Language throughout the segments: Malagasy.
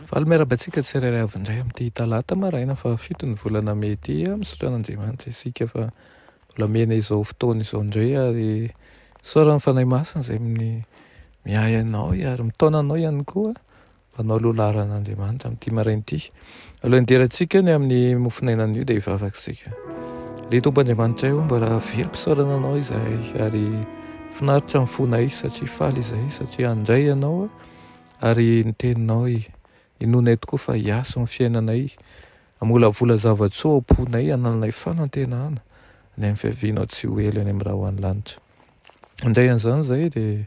Valomerabantsika tsirairay avy indray amin'ity talata maraina fa 7 ny volana May ity misaotra an'Andriamanitra isika fa mbola mena izao fotoana izao indray ary saoran'ny fanahy masina izay mihay anao ary mitaona anao ihany koa mba anao lohalaran'Andriamanitra amin'ity maraina ity. Alohan'ny hiderantsika ny amin'ny mofinainan'io dia hivavakantsika. Ry Tompon'Andriamanitra io mbola very mpisaorana anao izahay ary finaritra ny fonay satria faly izahay satria handray ianao ary ny teninao inonay tokoa fa hiaso ny fiainanay, amolavola zavatsoa amponay hananay fanantenana ny amin'ny fiavianao tsy ho ela any amin'ny raha ho any lanitra. Indray an'izany izay dia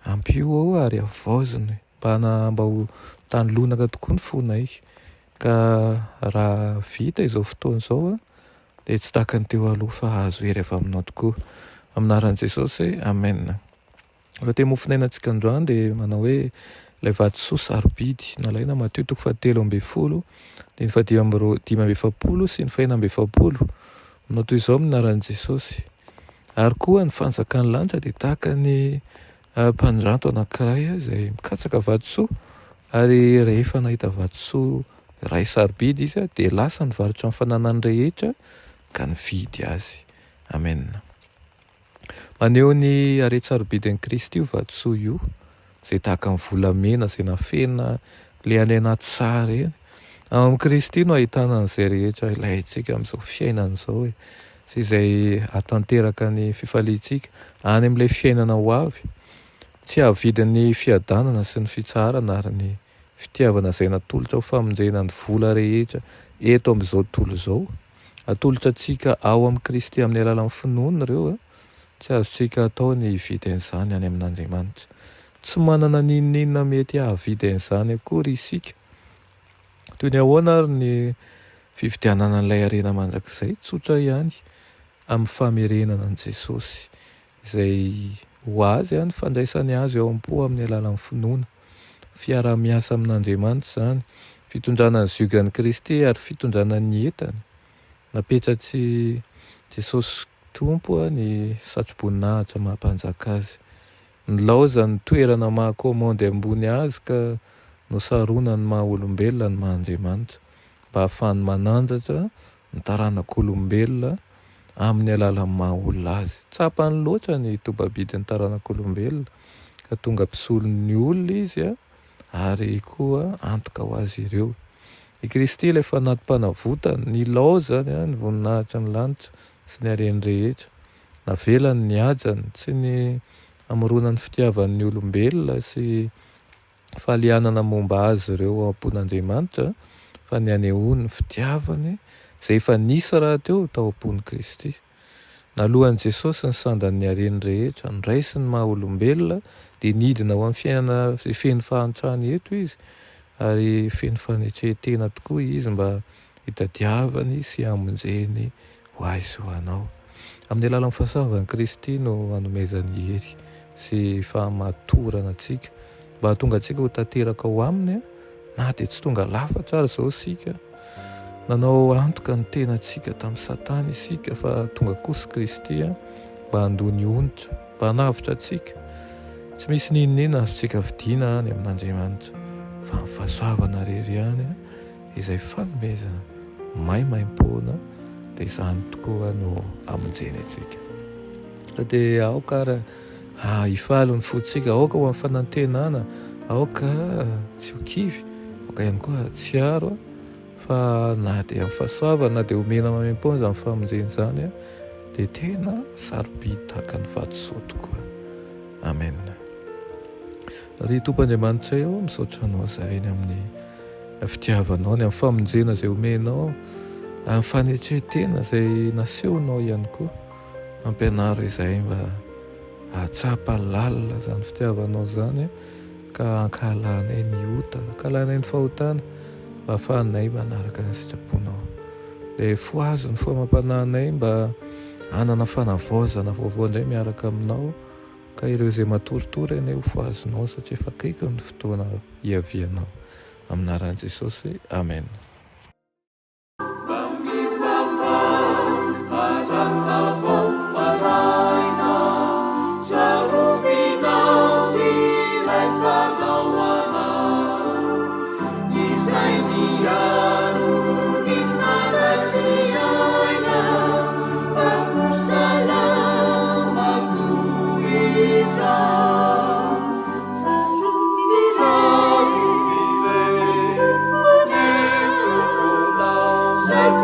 ampio ao ary avaoziny mba ho tany lonaka tokoa ny fonay ka raha vita izao fotoana izao dia tsy taka ny teo aloha fa azo hery avy aminao tokoa aminaran'i Jesosy, amen. Raha te mofinainantsika androany dia manao hoe ilay vatosoa sarobidy nalaina Mateo 7:10 dia ny 5:10 sy ny 6:10 manao toy izao aminaran'i Jesosy. Ary koa ny fanjakan'ny lanitra dia tahaka ny mpandranto anankiray izay mikatsaka vatosoa ary rehefa nahita vatosoa iray sarobidy izy dia lasa nivarotra ny fananany rehetra ka nividy azy. Amen. Maneho ny hare-tsarobidin'i Kristy io vatosoa io izay tahaka ny volamena izay nafena le any anaty sary eny. Amin'ny Kristy no ahitana an'izay rehetra ilayntsika amin'izao fiainana izao sy izay hatanteraka ny fifaliantsika any amin'ilay fiainana ho avy. Tsy hahavidin'ny fiadanana sy ny fitsarana ary ny fitiavana izay natolotra ho famonjena ny vola rehetra eto amin'izao tontolo izao. Atolotra antsika ao amin'ny Kristy amin'ny alalan'ny finoana ireo tsy azontsika atao ny hividy an'izany any amin'Andriamanitra. Tsy manana n'inona mety hahavidy an'izany akory isika. Toy ny ahoana ary ny fividianana an'ilay harena mandrakizay, tsotra ihany amin'ny famerenana an'i Jesosy izay ho azy ny fandraisany azy ao am-po amin'ny alalan'ny finoana. Fiara-miasa amin'Andriamanitra izany, fitondrana ny ziogan'i Kristy ary fitondrana ny entany. Napetratsy Jesosy Tompo ny satro-boninahitra mahampanjaka azy. Nilaoza ny toerana mahakomandy ambony azy ka nosaronany maha-olombelona ny maha-Andriamanitra mba ahafahany manandratra ny taranak'olombelona amin'ny alalan'ny maha-olona azy. Tsapany loatra ny toba-bidin'ny taranak'olombelona ka tonga mpisolon'ny olona izy ary koa antoka ho azy ireo. I Kristy ilay fanatim-panavotana nilaozany ny voninahitra ny lanitra sy ny hareny rehetra. Navelany ny ajany tsy ny amoronan'ny fitiavan'ny olombelona sy falianana momba azy ireo am-pon'Andriamanitra fa ny anehoany ny fitiavany izay efa nisy raha teo tao am-pony Kristy. Nalohan'i Jesosy ny sandan'ny hareny rehetra, niraisy ny maha-olombelona dia nidina ho amin'ny fiainana feno fahantrany eto izy ary feno fanetrehetena tokoa izy mba hitadiavany sy hamonjeny ho azy ho anao. Amin'ny alalan'ny fahasavan'i Kristy no hanomezany hery sy fahamatorana antsika mba hahatonga antsika ho tanteraka ho aminy na dia tsy tonga lafatra ary izao isika. Nanao antoka ny tenantsika tamin'ny Satana isika fa tonga kosa Kristy mba handony onitra, mba hanavitra antsika. Tsy misy n'inona azontsika vidiana any amin'Andriamanitra fa ny fahasoavana rery ihany izay fanomezana maimaim-poana dia izany tokoa no hamonjeny antsika. Dia aoka ary hifaly ny fontsika, aoka ho amin'ny fanantenana, aoka tsy ho kivy, aoka ihany koa tsy aro fa na dia amin'ny fahasoavana na dia omena maimaim-poana izany famonjeny izany dia tena sarobidy tahaka ny vatosoa tokoa. Amen. Ry Tompon'Andriamanitra eo misaotra anao izahay ny amin'ny fitiavanao, ny amin'ny famonjena izay omenao, amin'ny fanetrehetena izay nasehonao ihany koa. Ampianaro izahay mba hahatsapa lalina izany fitiavanao izany ka hankalanay ny ota, hankalanay ny fahotana mba ahafahanay manaraka ny sitraponao. Dia foazo ny fomam-panahinay mba hanana fanavaozana vaovao indray miaraka aminao ka ireo izay matoritory anay ho foazonao satria efa akaiky ny fotoana hiavianao. Aminaran'i Jesosy, amen.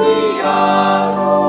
miaro